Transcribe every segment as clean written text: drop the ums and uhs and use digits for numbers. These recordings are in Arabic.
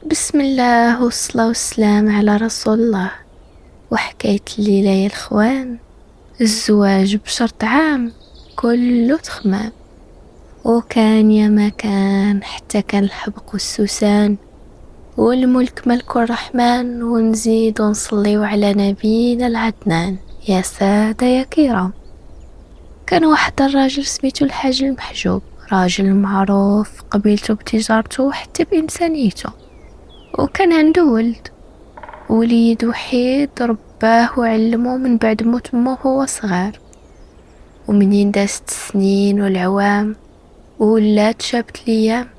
بسم الله والصلاة والسلام على رسول الله. وحكاية الليلة يا الخوان، الزواج بشرط عام كله تخمام. وكان يا ما كان حتى كان الحبق والسوسان، والملك ملك الرحمن، ونزيد ونصليو على نبينا العدنان. يا سادة يا كرام، كان واحد الراجل سميتو الحاج المحجوب، راجل معروف قبيلته بتجارته وحتى بإنسانيته. وكان عنده وليد وحيد رباه وعلمه من بعد موت امه وهو صغير. ومنين دازت السنين والعوام وولات شابت الايام،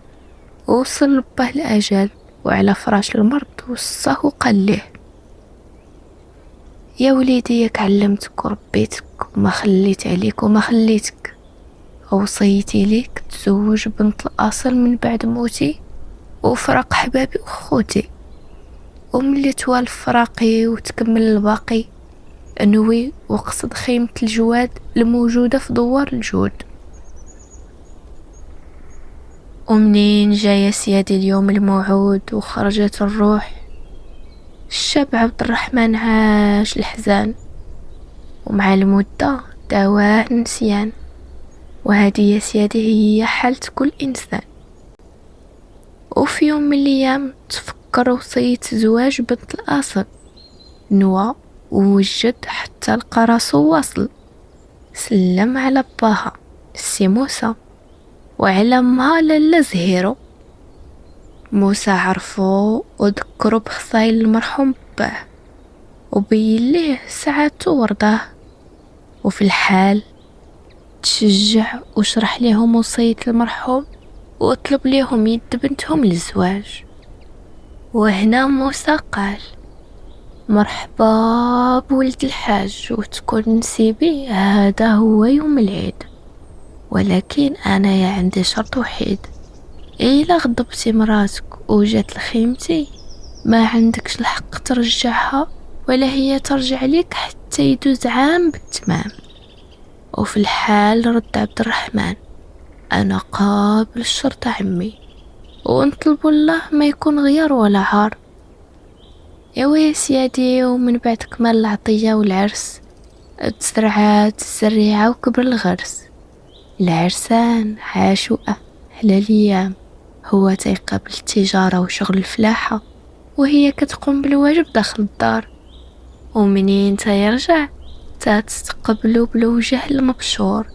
ووصل لباه الاجل وعلى فراش المرض وصاه وقال له: يا وليدي، ياك علمتك وربيتك وما خليت عليك وما خليتك، وصيتي ليك تزوج بنت الاصل من بعد موتي وفرق حبابي وخوتي. وملي توالف فراقي وتكمل الباقي، انوي وقصد خيمة الجواد الموجودة في دوار الجود. ومنين جاي سيادي اليوم الموعود وخرجت الروح، الشاب عبد الرحمن عاش الحزان، ومع المدة دواه نسيان. وهذه يا سيادي هي حالة كل إنسان. وفي يوم من الأيام تفكر وصية زواج بنت الأصل، نوى ووجد حتى لقى راسو واصل. سلم على باها السي موسى وعلى امها لاله زهيرو. موسى عرفو وذكرو بخصايل المرحوم باه، وبين ليه سعادته ورضاه. وفي الحال تشجع وشرح ليهم وصية المرحوم، وطلب ليهم يد بنتهم للزواج. وهنا موسى قال: مرحبا بولد الحاج، وتكون نسيبي هذا هو يوم العيد، ولكن انا يا عندي شرط وحيد: إلا غضبتي مراتك وجات لخيمتي، ما عندكش الحق ترجعها ولا هي ترجع ليك حتى يدوز عام بالتمام. وفي الحال رد عبد الرحمن: انا قابل الشرط عمي، ونطلب الله ما يكون غيار ولا عار. يا سيادي، ومن بعد كمال العطية والعرس تزرعات الزريعة وكبر الغرس. العرسان عاشوا أحلى الأيام، هو تيقابل التجارة وشغل الفلاحة، وهي كتقوم بالواجب داخل الدار. ومنين تيرجع تتقبلو بالوجه المبشور،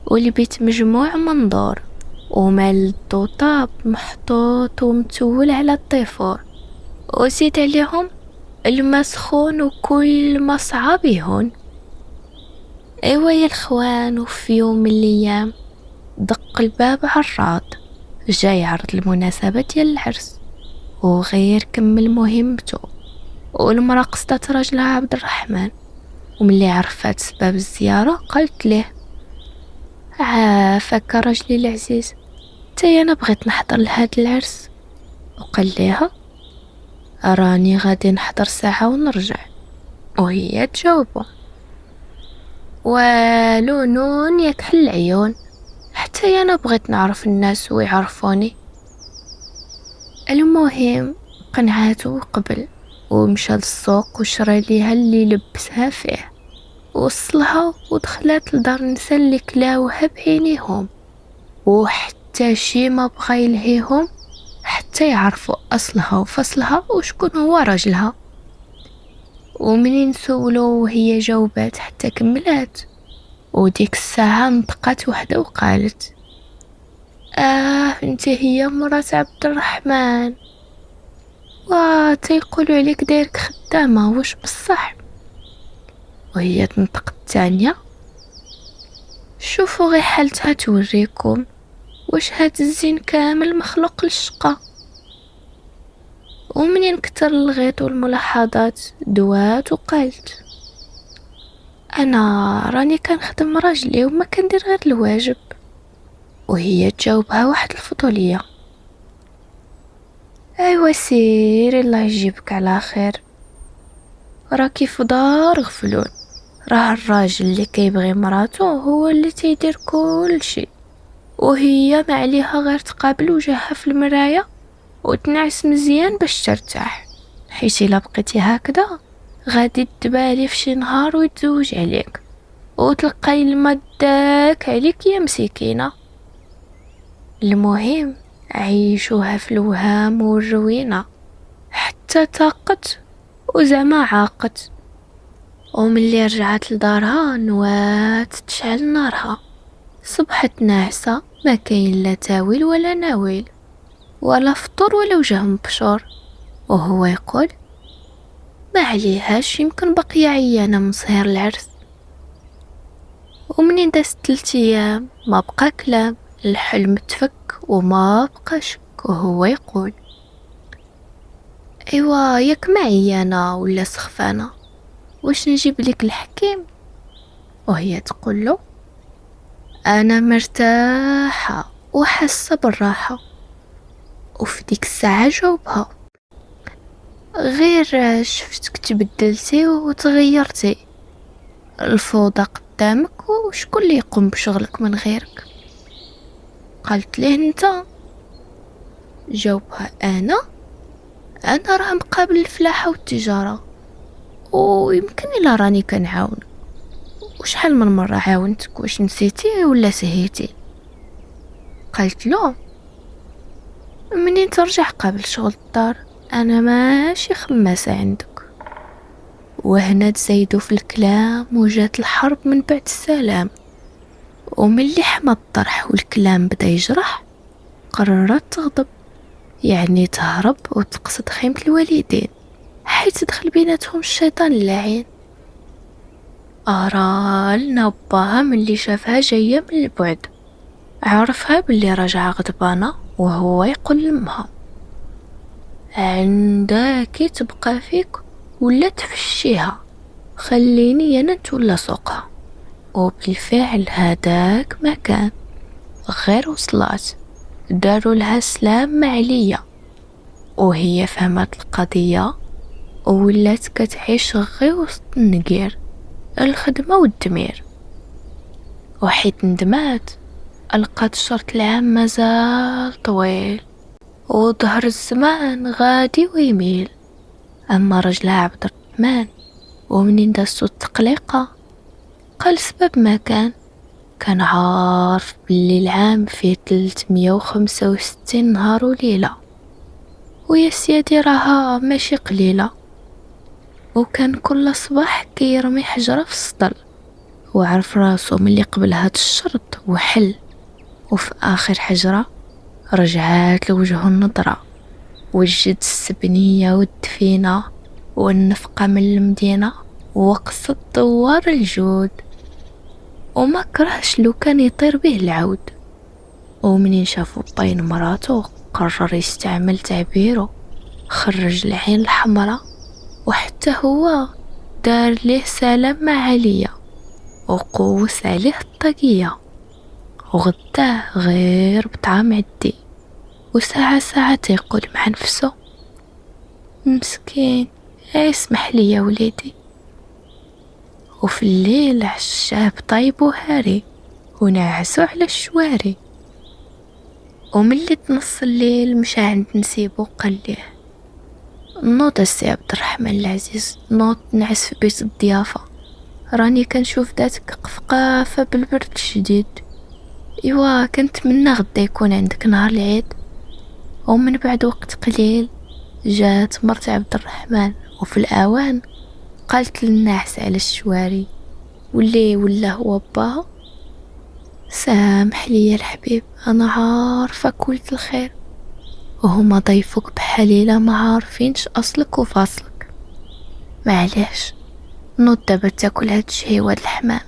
والبيت مجموع منظور، ومال الضوطاب محطوط ومتول على الطيفور، وزيد عليهم الماء سخون وكل ما صعب يهون. ايوا يا الخوان، وفي يوم من الايام دق الباب عراض، جاي عرض المناسبة ديال العرس وغير كمل مهمته. والمرا قصدت راجلها عبد الرحمن، وملي عرفات سباب الزيارة قالت له: عافاك راجلي العزيز، تاي انا بغيت نحضر لهاد العرس. وقال ليها: راني غادي نحضر ساعة ونرجع. وهي تجاوبه: والو نون ياك حل العيون، حتى انا بغيت نعرف الناس ويعرفوني. المهم قنعاتو وقبل، ومشى للسوق وشرى ليها اللي يلبسها فيه، ووصلها ودخلت لدار النساء اللي كلاوها بعينيهم، وحتى شي ما بغا يلهيهم حتى يعرفوا اصلها وفصلها وشكون هو راجلها. ومنين سولو وهي جاوبات حتى كملات، وديك الساعة نطقت وحده وقالت: انت هي مرات عبد الرحمن، تيقولوا عليك دايرك خدامة، واش بصح؟ وهي تنطق الثانية: شوفوا غير حالتها توريكم واش هاد الزين كامل مخلوق للشقة. ومنين كتر الغيط والملاحظات دوات وقالت: انا راني كنخدم راجلي وما كندير غير الواجب. وهي تجاوبها واحد الفضولية: ايوا سيري الله يجيبك على خير، راكي في دار غفلون، راه الراجل اللي كيبغي مراته هو اللي تيدير كل شيء، وهي ما عليها غير تقابل وجهها في المراية وتنعس مزيان باش ترتاح، حيت الا بقيتي هكذا غادي تبالي في شي نهار ويتزوج عليك وتلقاي الماء داك عليك يا مسكينه. المهم عيشوها في الوهام والروينه حتى طاقت وزعما عاقت. وملي رجعت لدارها نوات تشعل نارها، صبحت ناعسة ما كاين لا تاويل ولا ناويل ولا فطور ولا وجه مبشور. وهو يقول ما عليهاش، يمكن بقية عيانة من صهير العرس. ومنين دازت 3 أيام ما بقى كلام، الحلم تفك وما بقى شك. وهو يقول ايوا ياك ما عيانة ولا سخفانة، واش نجيب لك الحكيم؟ وهي تقول له انا مرتاحة وحاسة بالراحة. وفي ديك الساعة جاوبها غير شفتك تبدلتي وتغيرتي، الفوضى قدامك وشكون اللي يقوم بشغلك من غيرك؟ قالت ليه انت؟ جاوبها انا راه مقابل الفلاحة والتجارة، ويمكن الا راني كنعاون. وشحال من مرة عاونتك، واش نسيتي ولا سهيتي؟ قالت له منين ترجع قبل شغل الدار انا ماشي خماسة عندك. وهنا تزايدوا في الكلام وجات الحرب من بعد السلام. وملي حمى الطرح والكلام بدا يجرح قررت تغضب، يعني تهرب وتقصد خيمة الوالدين، حيث دخل بيناتهم الشيطان اللعين. لنا باها ملي شافها جاية من البعد، عرفها باللي راجعة غضبانة. وهو يقول لمها عندك تبقى فيك ولا تفشيها، خليني انا نتولى سوقها. وبالفعل هداك ما كان، غير وصلات داروا لها سلام مع عليا، وهي فهمت القضية وولات كتعيش غير وسط النقير، الخدمة والدمير. وحيت ندمات لقات شرط العام مازال طويل، وظهر الزمان غادي ويميل. اما رجلها عبد الرحمن ومنين دازتو التقليقة قال سبب ما كان عارف باللي العام فيه 365 نهار وليلة، ويا سيادي راها ماشي قليلة. وكان كل صباح كيرمي حجرة في السطل، وعرف راسو ملي قبل هاد الشرط وحل. وفي آخر حجرة رجعات لوجهه النظرة، وجد السبنية والدفينة والنفقة من المدينة وقصد دوار الجود. وما كرهش لو كان يطير به العود. ومنين شافو بين مراته قرر يستعمل تعبيره، خرج العين الحمراء، وحتى هو دار ليه سلام مع عليا وقوس عليه الطاقية، وغداه غير بطعام عدي. وساعة يقول مع نفسه مسكين اسمح لي يا وليدي. وفي الليل عشاه بطيب وهاري ونعسو على الشواري. وملي تنص الليل مشى عند نسيبو قال ليه نوض السي عبد الرحمن العزيز، نوض نعس في بيت الضيافة، راني كنشوف داتك قفقافة بالبرد الشديد. ايوا كنتمنى غدا يكون عندك نهار العيد. ومن بعد وقت قليل جات مرت عبد الرحمن، وفي الاوان قالت للناس على الشواري واللي ولا هو باها سامح لي يا الحبيب، انا عارفه كلت الخير، وهما ضيفوك بحليله ما عارفينش اصلك وفاصلك. معليش نوض دابا تاكل هاد الشهيواد الحمام.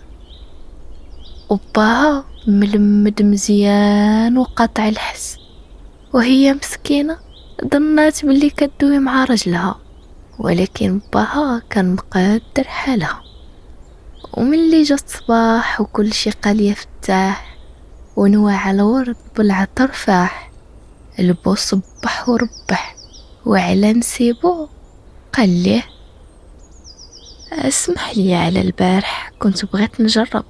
وباها ملمد مزيان وقاطع الحس، وهي مسكينه ظنات باللي كدوي مع رجلها، ولكن باها كان مقدر حالها. وملي جا الصباح وكل شي قال يفتح ونواع الورد بالعطر فاح، البو صبح وربح وعلى نسيبو قال ليه اسمح لي على البارح كنت بغيت نجرب.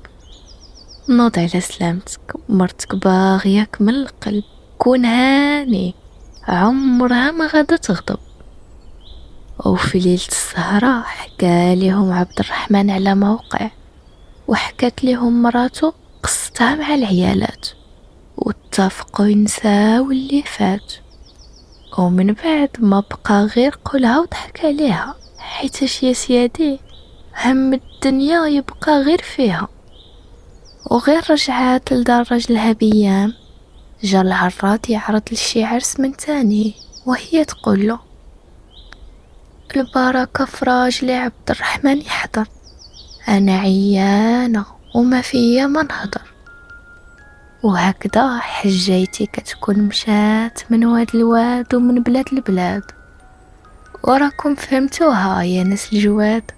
نوض على سلامتك، مرتك باغياك من القلب، كون هاني عمرها ما غادا تغضب. وفي ليلة السهرة حكى لهم عبد الرحمن على موقع، وحكت لهم مراته قصتها مع العيالات، واتفقوا ينساو اللي فات. ومن بعد ما بقى غير قولها وضحك عليها، حيتاش يا سيادي هم الدنيا يبقى غير فيها. وغير رجعات لدار رجلها بيام، جا العراض يعرض لشي عرس من تاني، وهي تقول له البركة في راجلي عبد الرحمن يحضر، أنا عيانة وما فيا ما نهضر. وهكذا حجيتي كتكون مشات من واد الواد ومن بلاد البلاد. وراكم فهمتوها يا ناس الجواد.